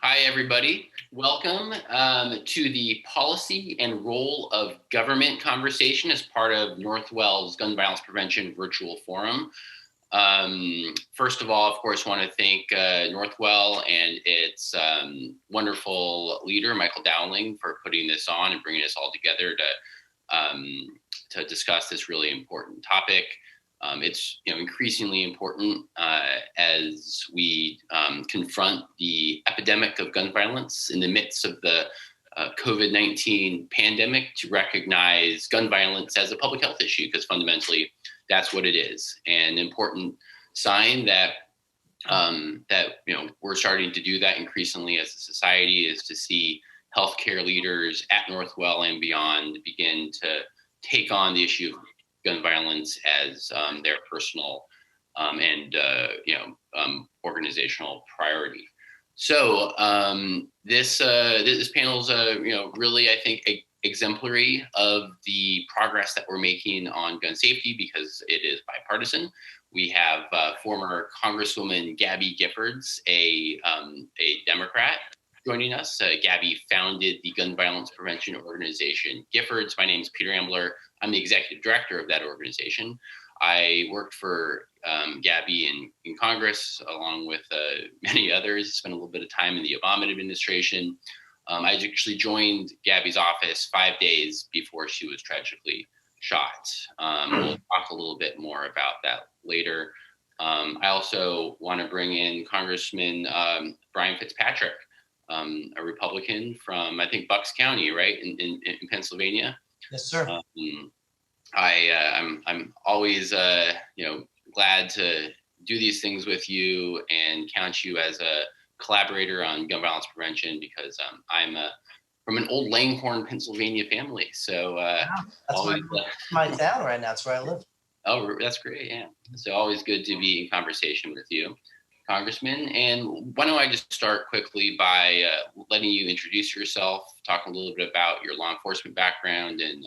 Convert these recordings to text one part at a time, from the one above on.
Hi, everybody. Welcome to the Policy and Role of Government conversation as part of Northwell's Gun Violence Prevention Virtual Forum. First of all, of course, want to thank Northwell and its wonderful leader, Michael Dowling, for putting this on and bringing us all together to discuss this really important topic. It's increasingly important as we confront the epidemic of gun violence in the midst of the COVID-19 pandemic to recognize gun violence as a public health issue, because fundamentally that's what it is. And an important sign that we're starting to do that increasingly as a society is to see healthcare leaders at Northwell and beyond begin to take on the issue of gun violence as their personal and organizational priority. So this panel is really, I think, exemplary of the progress that we're making on gun safety because it is bipartisan. We have former Congresswoman Gabby Giffords, a Democrat, joining us. Gabby founded the gun violence prevention organization Giffords. My name is Peter Ambler. I'm the executive director of that organization. I worked for Gabby in Congress, along with many others, spent a little bit of time in the Obama administration. I actually joined Gabby's office 5 days before she was tragically shot. We'll talk a little bit more about that later. I also want to bring in Congressman Brian Fitzpatrick, a Republican from, I think, Bucks County, right, in Pennsylvania. Yes, sir. I'm always glad to do these things with you and count you as a collaborator on gun violence prevention because I'm from an old Langhorne, Pennsylvania family. So that's my town right now. That's where I live. Oh, that's great. Yeah. So always good to be in conversation with you, Congressman. And why don't I just start quickly by letting you introduce yourself, talk a little bit about your law enforcement background and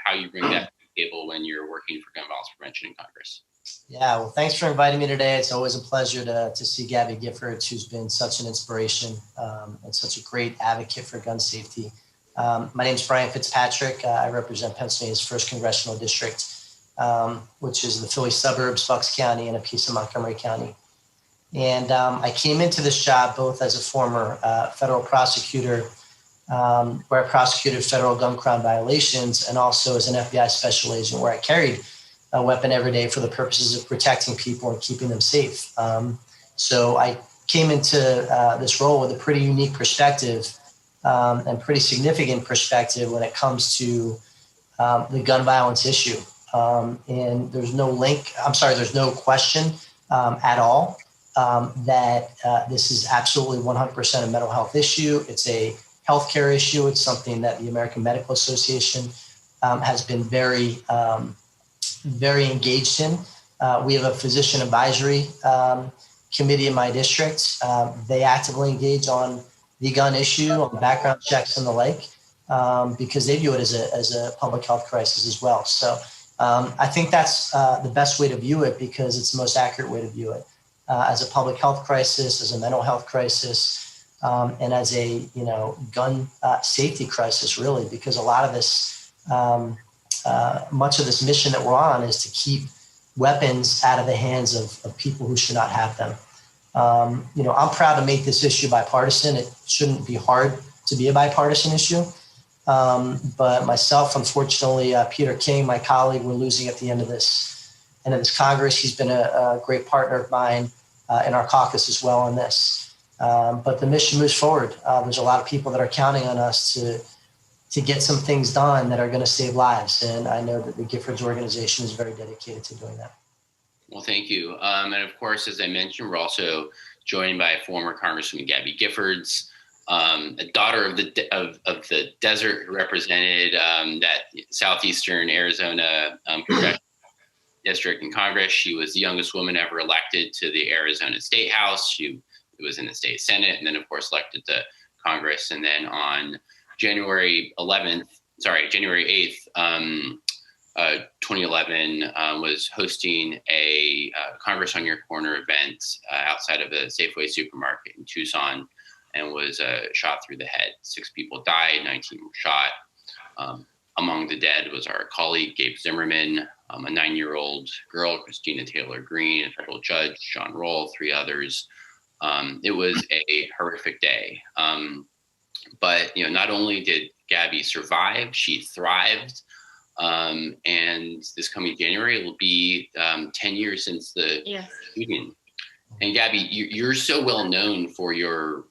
how you bring that to the table when you're working for gun violence prevention in Congress. Yeah, well, thanks for inviting me today. It's always a pleasure to see Gabby Giffords, who's been such an inspiration and such a great advocate for gun safety. My name is Brian Fitzpatrick. I represent Pennsylvania's 1st Congressional District, which is the Philly suburbs, Bucks County, and a piece of Montgomery County. And I came into this job both as a former federal prosecutor, where I prosecuted federal gun crime violations, and also as an FBI special agent, where I carried a weapon every day for the purposes of protecting people and keeping them safe. So I came into this role with a pretty unique perspective and pretty significant perspective when it comes to the gun violence issue. And there's no question at all that this is absolutely 100% a mental health issue. It's a healthcare issue. It's something that the American Medical Association has been very engaged in. We have a physician advisory committee in my district. They actively engage on the gun issue, on background checks and the like, because they view it as a public health crisis as well. So I think that's the best way to view it because it's the most accurate way to view it. As a public health crisis, as a mental health crisis, and as a gun safety crisis, really, because a lot of this, much of this mission that we're on is to keep weapons out of the hands of people who should not have them. I'm proud to make this issue bipartisan. It shouldn't be hard to be a bipartisan issue. But myself, unfortunately, Peter King, my colleague, we're losing at the end of this Congress. He's been a great partner of mine in our caucus as well on this. But the mission moves forward. There's a lot of people that are counting on us to get some things done that are going to save lives. And I know that the Giffords organization is very dedicated to doing that. Well, thank you. And of course, as I mentioned, we're also joined by former Congressman Gabby Giffords, a daughter of the desert who represented that southeastern Arizona congressional district in Congress. She was the youngest woman ever elected to the Arizona State House. She was in the state Senate and then, of course, elected to Congress. And then on January 8th, 2011, was hosting a Congress on Your Corner event outside of a Safeway supermarket in Tucson. and was shot through the head. 6 people died, 19 were shot. Among the dead was our colleague, Gabe Zimmerman, a 9-year-old girl, Christina Taylor Greene, a federal judge, John Roll, 3 others. It was a horrific day. But, not only did Gabby survive, she thrived. And this coming January, it will be 10 years since the shooting. And Gabby, you're so well known for your,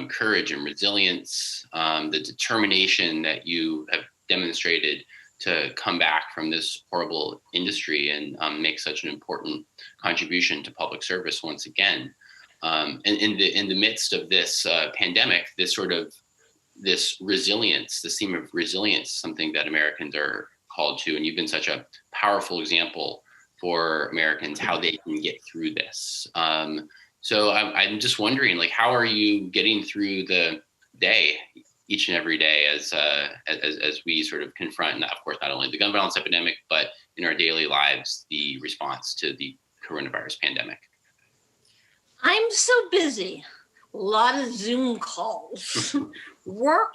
courage and resilience, the determination that you have demonstrated to come back from this horrible industry and make such an important contribution to public service once again. And in the midst of this pandemic, this resilience, this theme of resilience, something that Americans are called to, and you've been such a powerful example for Americans how they can get through this. So I'm just wondering, how are you getting through the day, each and every day, as we sort of confront, of course, not only the gun violence epidemic, but in our daily lives, the response to the coronavirus pandemic? I'm so busy. A lot of Zoom calls. Work.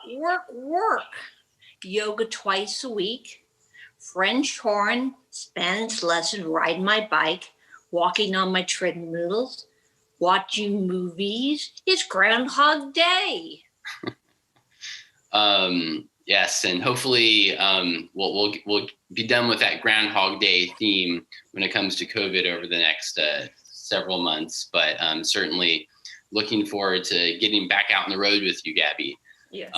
Yoga twice a week. French horn, Spanish lesson, riding my bike, walking on my treadmills, watching movies. It's Groundhog Day. Yes, and hopefully we'll be done with that Groundhog Day theme when it comes to COVID over the next several months. But certainly looking forward to getting back out on the road with you, Gabby. Yes.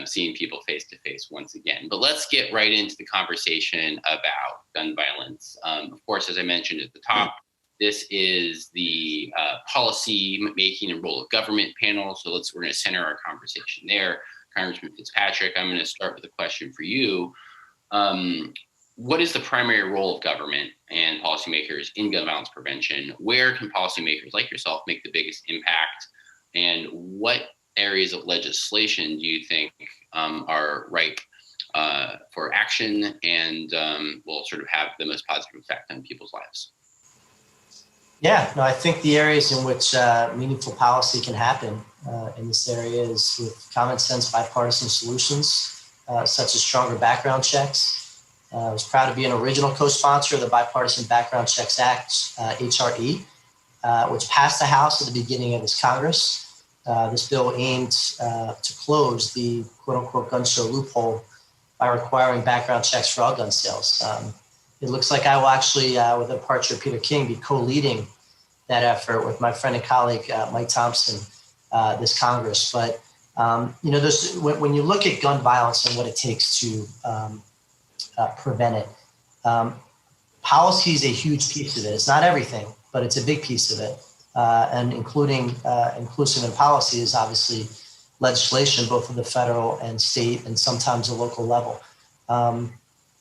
Seeing people face to face once again. But let's get right into the conversation about gun violence. Of course, as I mentioned at the top, this is the policy making and role of government panel. So we're going to center our conversation there. Congressman Fitzpatrick, I'm going to start with a question for you. What is the primary role of government and policymakers in gun violence prevention? Where can policymakers like yourself make the biggest impact? And what areas of legislation do you think are ripe for action and will sort of have the most positive effect on people's lives? Yeah, no, I think the areas in which meaningful policy can happen in this area is with common sense bipartisan solutions, such as stronger background checks. I was proud to be an original co-sponsor of the Bipartisan Background Checks Act, HRE, which passed the House at the beginning of this Congress. This bill aimed to close the quote-unquote gun show loophole by requiring background checks for all gun sales. It looks like I will actually, with the departure of Peter King, be co-leading that effort with my friend and colleague, Mike Thompson, this Congress. But, when you look at gun violence and what it takes to prevent it, policy is a huge piece of it. It's not everything, but it's a big piece of it. And inclusive in policy is obviously legislation, both at the federal and state and sometimes a local level.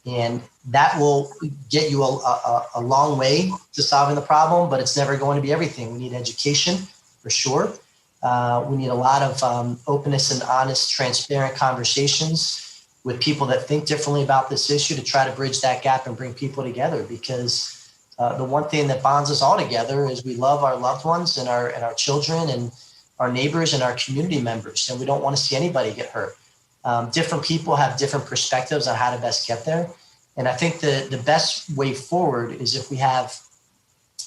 And that will get you a long way to solving the problem, but it's never going to be everything. We need education for sure. We need a lot of openness and honest, transparent conversations with people that think differently about this issue to try to bridge that gap and bring people together, because the one thing that bonds us all together is we love our loved ones and our children and our neighbors and our community members, and we don't want to see anybody get hurt. Different people have different perspectives on how to best get there. And I think the best way forward is if we have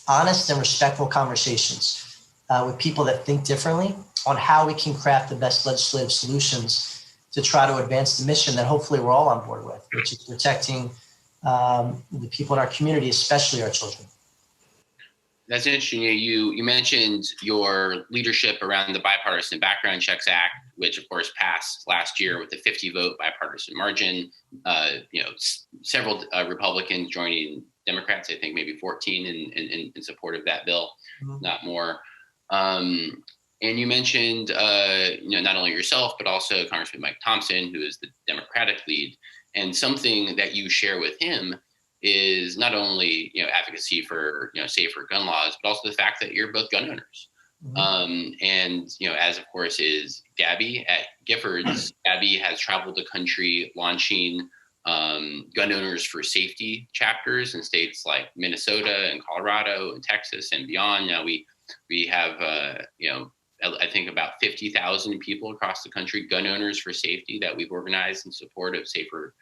honest and respectful conversations with people that think differently on how we can craft the best legislative solutions to try to advance the mission that hopefully we're all on board with, which is protecting the people in our community, especially our children. That's interesting. You mentioned your leadership around the Bipartisan Background Checks Act, which of course passed last year with a 50-vote bipartisan margin. Several Republicans joining Democrats, I think maybe 14 in support of that bill, not more. And you mentioned, not only yourself, but also Congressman Mike Thompson, who is the Democratic lead. And something that you share with him is not only, advocacy for, safer gun laws, but also the fact that you're both gun owners. And, as of course is Gabby at Giffords, Gabby has traveled the country launching gun owners for safety chapters in states like Minnesota and Colorado and Texas and beyond. Now we have, I think about 50,000 people across the country, gun owners for safety, that we've organized in support of safer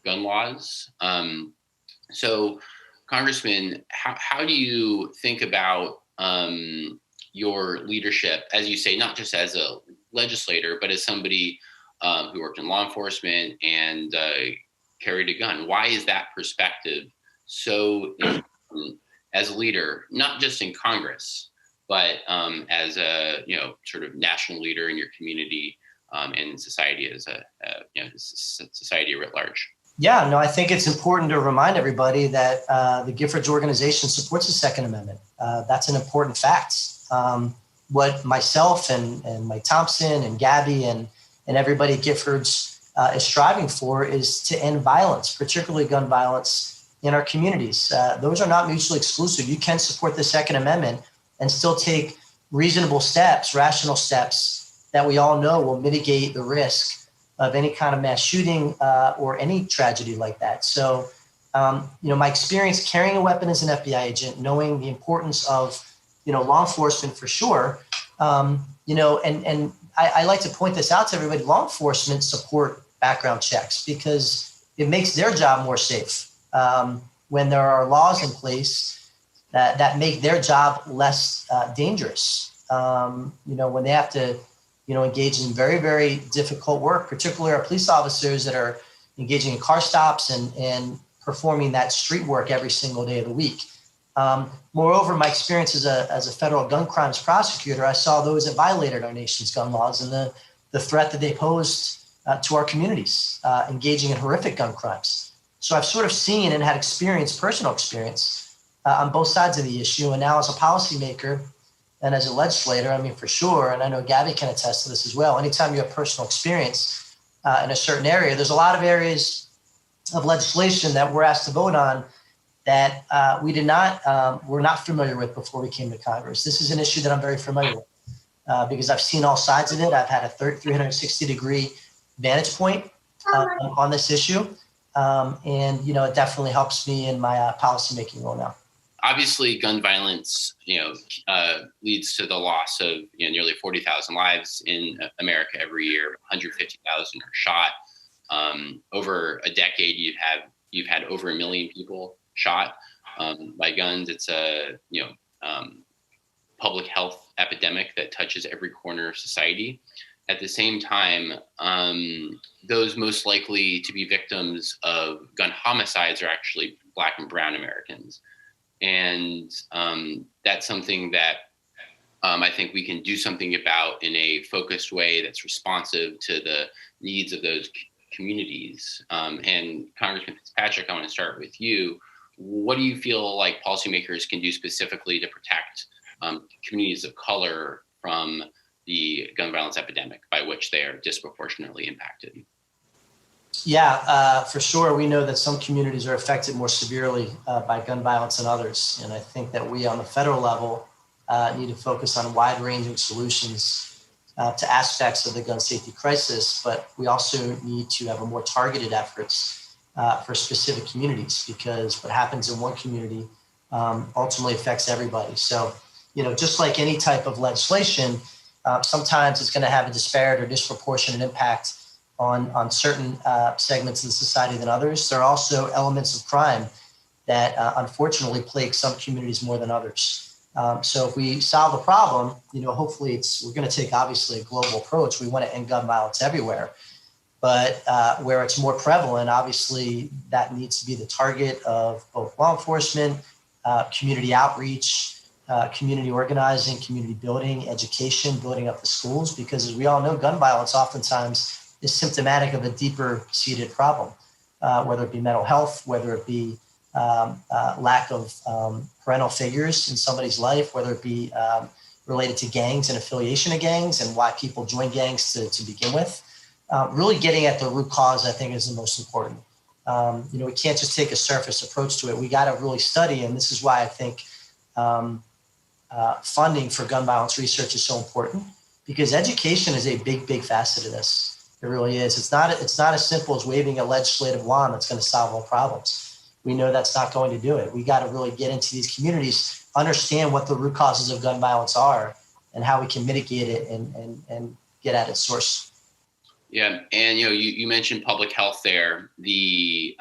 gun laws. So, Congressman, how do you think about your leadership, as you say, not just as a legislator, but as somebody who worked in law enforcement and carried a gun? Why is that perspective so important as a leader, not just in Congress, but as a sort of national leader in your community and society as a society writ large? Yeah, no, I think it's important to remind everybody that the Giffords organization supports the Second Amendment. That's an important fact. What myself and Mike Thompson and Gabby and everybody at Giffords is striving for is to end violence, particularly gun violence in our communities. Those are not mutually exclusive. You can support the Second Amendment and still take reasonable steps, rational steps that we all know will mitigate the risk of any kind of mass shooting or any tragedy like that. So, my experience carrying a weapon as an FBI agent, knowing the importance of, law enforcement for sure, and I like to point this out to everybody. Law enforcement support background checks because it makes their job more safe. When there are laws in place that make their job less dangerous, when they have to, engage in very, very difficult work, particularly our police officers that are engaging in car stops and performing that street work every single day of the week. Moreover, my experience as a federal gun crimes prosecutor, I saw those that violated our nation's gun laws and the threat that they posed to our communities, engaging in horrific gun crimes. So I've sort of seen and had personal experience on both sides of the issue. And now as a policymaker and as a legislator, for sure, and I know Gabby can attest to this as well, anytime you have personal experience in a certain area, there's a lot of areas of legislation that we're asked to vote on that we're not familiar with before we came to Congress. This is an issue that I'm very familiar with because I've seen all sides of it. I've had a 360-degree vantage point on this issue. And it definitely helps me in my policymaking role now. Obviously, gun violence, leads to the loss of nearly 40,000 lives in America every year. 150,000 are shot. Over a decade, you've had over 1 million people shot by guns. It's a public health epidemic that touches every corner of society. At the same time, those most likely to be victims of gun homicides are actually Black and brown Americans. And that's something that I think we can do something about in a focused way that's responsive to the needs of those communities. And Congressman Fitzpatrick, I want to start with you. What do you feel like policymakers can do specifically to protect communities of color from the gun violence epidemic by which they are disproportionately impacted? Yeah, for sure. We know that some communities are affected more severely by gun violence than others. And I think that we on the federal level need to focus on wide-ranging solutions to aspects of the gun safety crisis, but we also need to have a more targeted efforts for specific communities because what happens in one community ultimately affects everybody. So, just like any type of legislation, sometimes it's going to have a disparate or disproportionate impact on certain segments of the society than others. There are also elements of crime that unfortunately plague some communities more than others. So if we solve the problem, hopefully we're going to take obviously a global approach. We want to end gun violence everywhere, but where it's more prevalent, obviously that needs to be the target of both law enforcement, community outreach, community organizing, community building, education, building up the schools, because as we all know, gun violence oftentimes is symptomatic of a deeper seated problem, whether it be mental health, whether it be lack of parental figures in somebody's life, whether it be related to gangs and affiliation of gangs and why people join gangs to begin with. Really getting at the root cause, I think, is the most important. We can't just take a surface approach to it. We got to really study, and this is why I think funding for gun violence research is so important, because education is a big, big facet of this. It really is. It's not as simple as waving a legislative wand that's going to solve all problems. We know that's not going to do it. We got to really get into these communities, understand what the root causes of gun violence are, and how we can mitigate it and get at its source. Yeah, and you mentioned public health there, the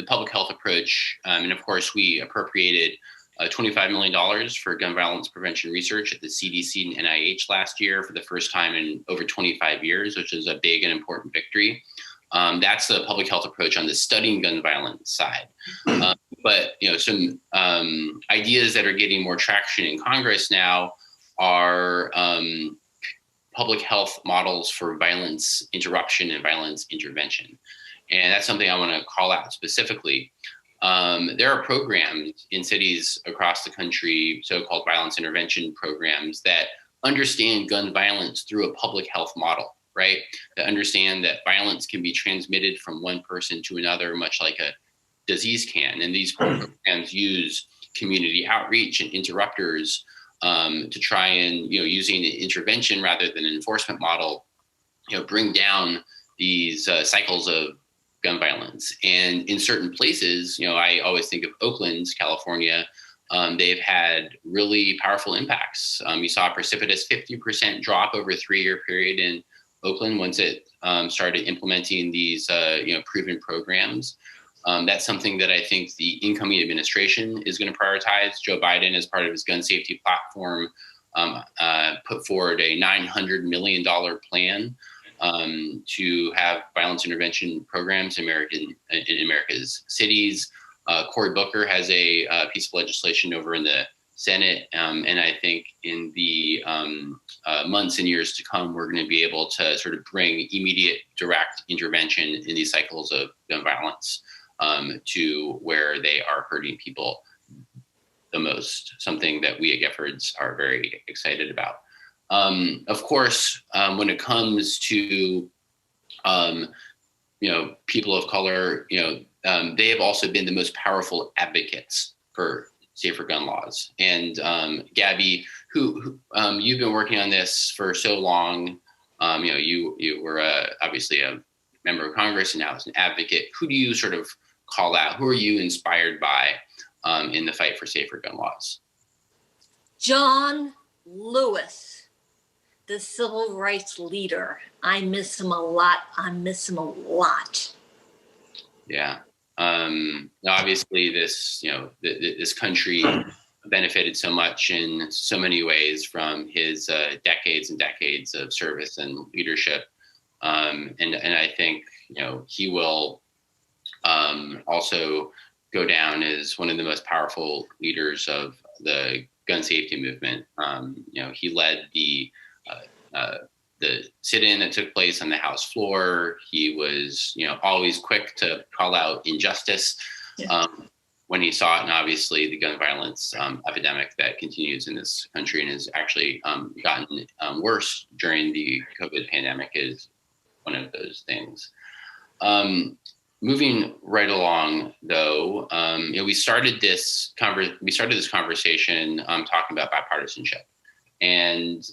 public health approach, and of course we appropriated $25 million for gun violence prevention research at the CDC and NIH last year for the first time in over 25 years, which is a big and important victory. That's the public health approach on the studying gun violence side. But some ideas that are getting more traction in Congress now are public health models for violence interruption and violence intervention. And that's something I want to call out specifically. There are programs in cities across the country, so-called violence intervention programs, that understand gun violence through a public health model, right? That understand that violence can be transmitted from one person to another, much like a disease can. And these programs use community outreach and interrupters to try and, using an intervention rather than an enforcement model, bring down these cycles of gun violence. And in certain places, I always think of Oakland, California, they've had really powerful impacts. You saw a precipitous 50% drop over a 3-year period in Oakland once it started implementing these, proven programs. That's something that I think the incoming administration is going to prioritize. Joe Biden, as part of his gun safety platform, put forward a $900 million plan to have violence intervention programs in America's cities. Cory Booker has a piece of legislation over in the Senate, and I think in the months and years to come, we're going to be able to sort of bring immediate, direct intervention in these cycles of gun violence to where they are hurting people the most, something that we at Giffords are very excited about. Of course, when it comes to, people of color, they have also been the most powerful advocates for safer gun laws. And Gabby, who you've been working on this for so long, you were obviously a member of Congress and now as an advocate. Who do you sort of call out? Who are you inspired by in the fight for safer gun laws? John Lewis, the civil rights leader. I miss him a lot. Yeah. Obviously this, this country benefited so much in so many ways from his decades and decades of service and leadership. And I think, he will also go down as one of the most powerful leaders of the gun safety movement. He led the sit-in that took place on the House floor. He was, always quick to call out injustice when he saw it. And obviously the gun violence epidemic that continues in this country and has actually gotten worse during the COVID pandemic is one of those things. Moving right along, though, we started this conversation talking about bipartisanship, and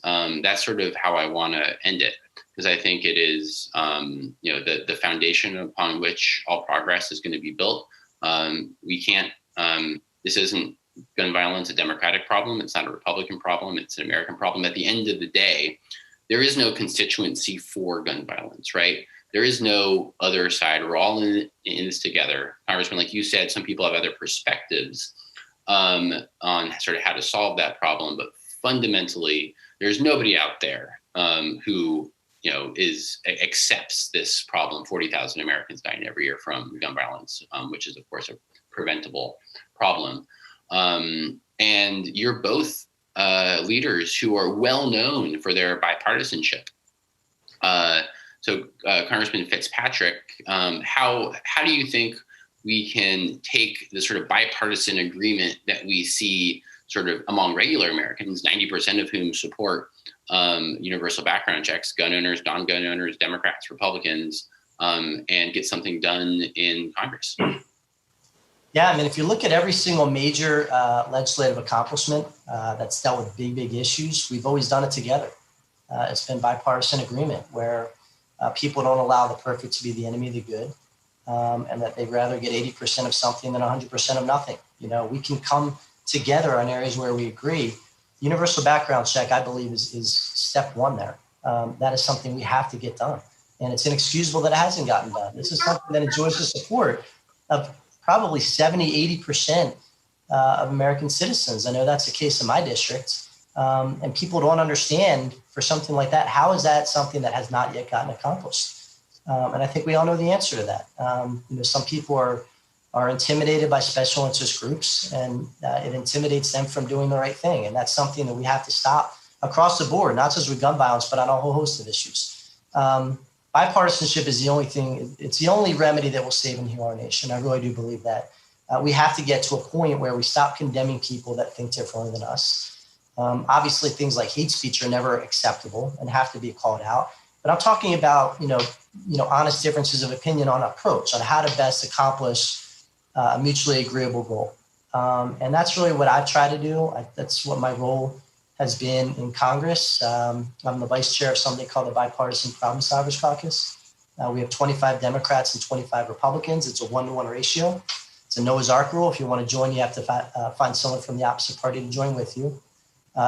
that's sort of how I want to end it, because I think it is, the foundation upon which all progress is going to be built. We can't. This isn't gun violence a Democratic problem. It's not a Republican problem. It's an American problem. At the end of the day, there is no constituency for gun violence, right? There is no other side. We're all in this together. Congressman, like you said, some people have other perspectives on sort of how to solve that problem. But fundamentally, there's nobody out there who accepts this problem. 40,000 Americans dying every year from gun violence, which is, of course, a preventable problem. And you're both leaders who are well known for their bipartisanship. So Congressman Fitzpatrick, how do you think we can take the sort of bipartisan agreement that we see sort of among regular Americans, 90% of whom support universal background checks, gun owners, non-gun owners, Democrats, Republicans, and get something done in Congress? Yeah, I mean, if you look at every single major legislative accomplishment that's dealt with big issues, we've always done it together. It's been bipartisan agreement where people don't allow the perfect to be the enemy of the good, and that they'd rather get 80% of something than 100% of nothing. We can come together on areas where we agree. universal background check, I believe, is step one there. That is something we have to get done. And it's inexcusable that it hasn't gotten done. This is something that enjoys the support of probably 70, 80% of American citizens. I know that's the case in my district. And people don't understand for something like that, how is that something that has not yet gotten accomplished? And I think we all know the answer to that. Some people are intimidated by special interest groups, and it intimidates them from doing the right thing. And that's something that we have to stop across the board, not just with gun violence, but on a whole host of issues. Bipartisanship is the only thing, it's the only remedy that will save and heal our nation. I really do believe that. We have to get to a point where we stop condemning people that think differently than us. Obviously, things like hate speech are never acceptable and have to be called out. But I'm talking about, honest differences of opinion on approach, on how to best accomplish a mutually agreeable goal. And that's really what I've tried to do. That's what my role has been in Congress. I'm the vice chair of something called the Bipartisan Problem Solvers Caucus. We have 25 Democrats and 25 Republicans. It's a 1-to-1 ratio. It's a Noah's Ark rule. If you want to join, you have to find someone from the opposite party to join with you.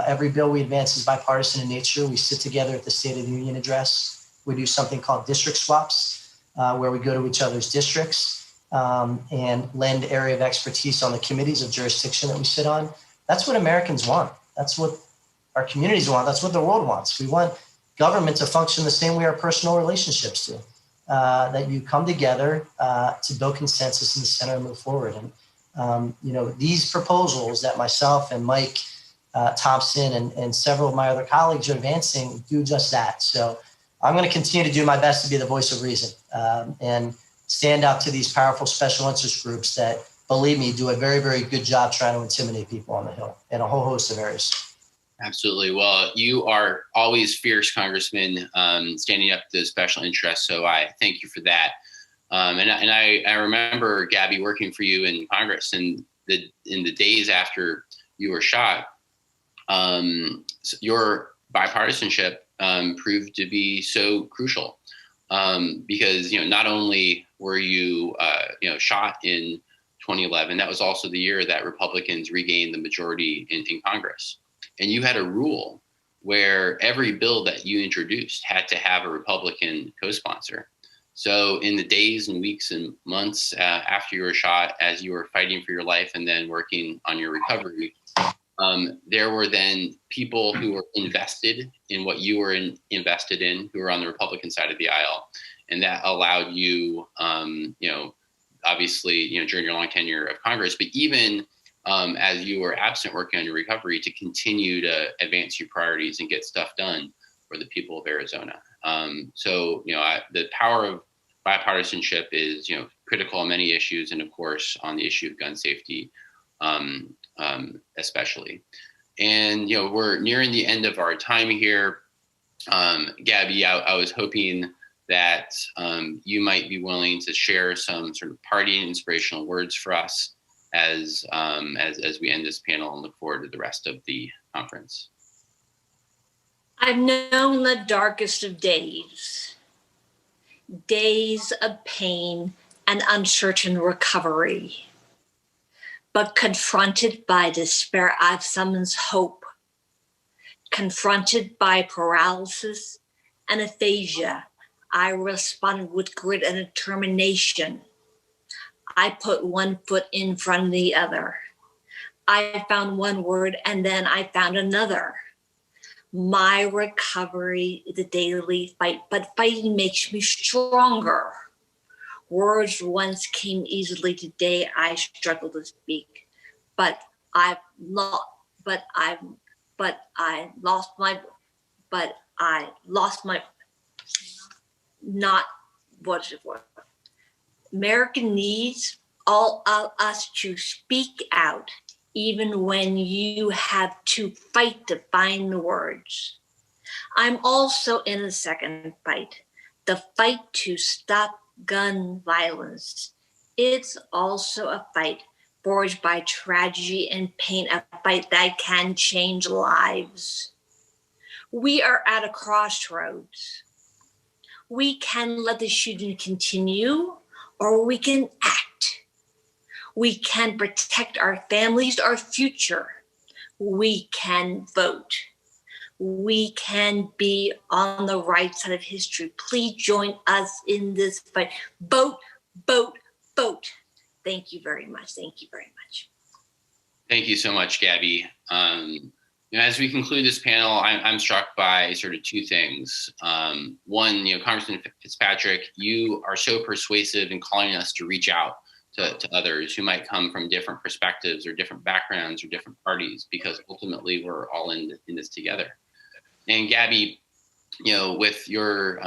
Every bill we advance is bipartisan in nature. We sit together at the State of the Union address. We do something called district swaps, where we go to each other's districts and lend area of expertise on the committees of jurisdiction that we sit on. That's what Americans want. That's what our communities want. That's what the world wants. We want government to function the same way our personal relationships do, that you come together to build consensus in the center and move forward. And, these proposals that myself and Mike Thompson and several of my other colleagues are advancing do just that. So I'm going to continue to do my best to be the voice of reason and stand up to these powerful special interest groups that, believe me, do a very, very good job trying to intimidate people on the Hill in a whole host of areas. Absolutely. Well, you are always fierce, Congressman, standing up to special interests. So I thank you for that. And I remember, Gabby, working for you in Congress and in the days after you were shot. Your bipartisanship proved to be so crucial because not only were you shot in 2011, that was also the year that Republicans regained the majority in Congress, and you had a rule where every bill that you introduced had to have a Republican co-sponsor. So in the days and weeks and months after you were shot, as you were fighting for your life and then working on your recovery, there were then people who were invested in what you were invested in, who were on the Republican side of the aisle. And that allowed you, obviously, during your long tenure of Congress, but even as you were absent working on your recovery, to continue to advance your priorities and get stuff done for the people of Arizona. The power of bipartisanship is, critical on many issues, and of course, on the issue of gun safety, especially. And, we're nearing the end of our time here. Gabby, I was hoping that you might be willing to share some sort of parting inspirational words for us as we end this panel and look forward to the rest of the conference. I've known the darkest of days of pain and uncertain recovery. But confronted by despair, I've summoned hope. Confronted by paralysis and aphasia, I responded with grit and determination. I put one foot in front of the other. I found one word and then I found another. My recovery is a daily fight, but fighting makes me stronger. Words once came easily. Today I struggle to speak, but I lost my. Not what's it for? America needs all of us to speak out, even when you have to fight to find the words. I'm also in a second fight, the fight to stop gun violence. It's also a fight forged by tragedy and pain, a fight that can change lives. We are at a crossroads. We can let the shooting continue, or we can act. We can protect our families, our future. we can vote. We can be on the right side of history. Please join us in this fight. Vote, vote, vote. Thank you very much. Thank you very much. Thank you so much, Gabby. As we conclude this panel, I'm struck by sort of two things. One, Congressman Fitzpatrick, you are so persuasive in calling us to reach out to others who might come from different perspectives or different backgrounds or different parties, because ultimately we're all in this together. And Gabby, with your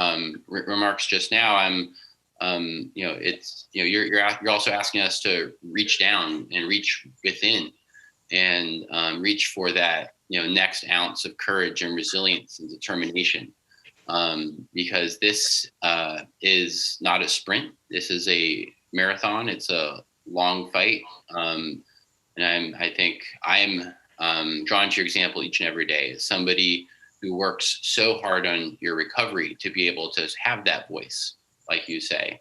remarks just now, you're also asking us to reach down and reach within and reach for that next ounce of courage and resilience and determination, because this is not a sprint. This is a marathon. It's a long fight, and I think I'm drawn to your example each and every day as somebody who works so hard on your recovery to be able to have that voice, like you say,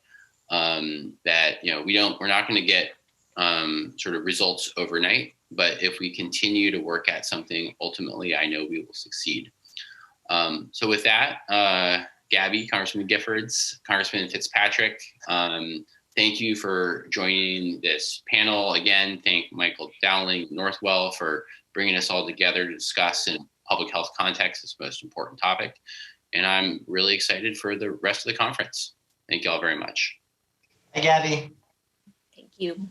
that we're not going to get sort of results overnight, but if we continue to work at something, ultimately, I know we will succeed. So with that, Gabby, Congressman Giffords, Congressman Fitzpatrick, thank you for joining this panel. Again, thank Michael Dowling, Northwell, for bringing us all together to discuss in public health context this most important topic. And I'm really excited for the rest of the conference. Thank you all very much. Hi, Gabby. Thank you.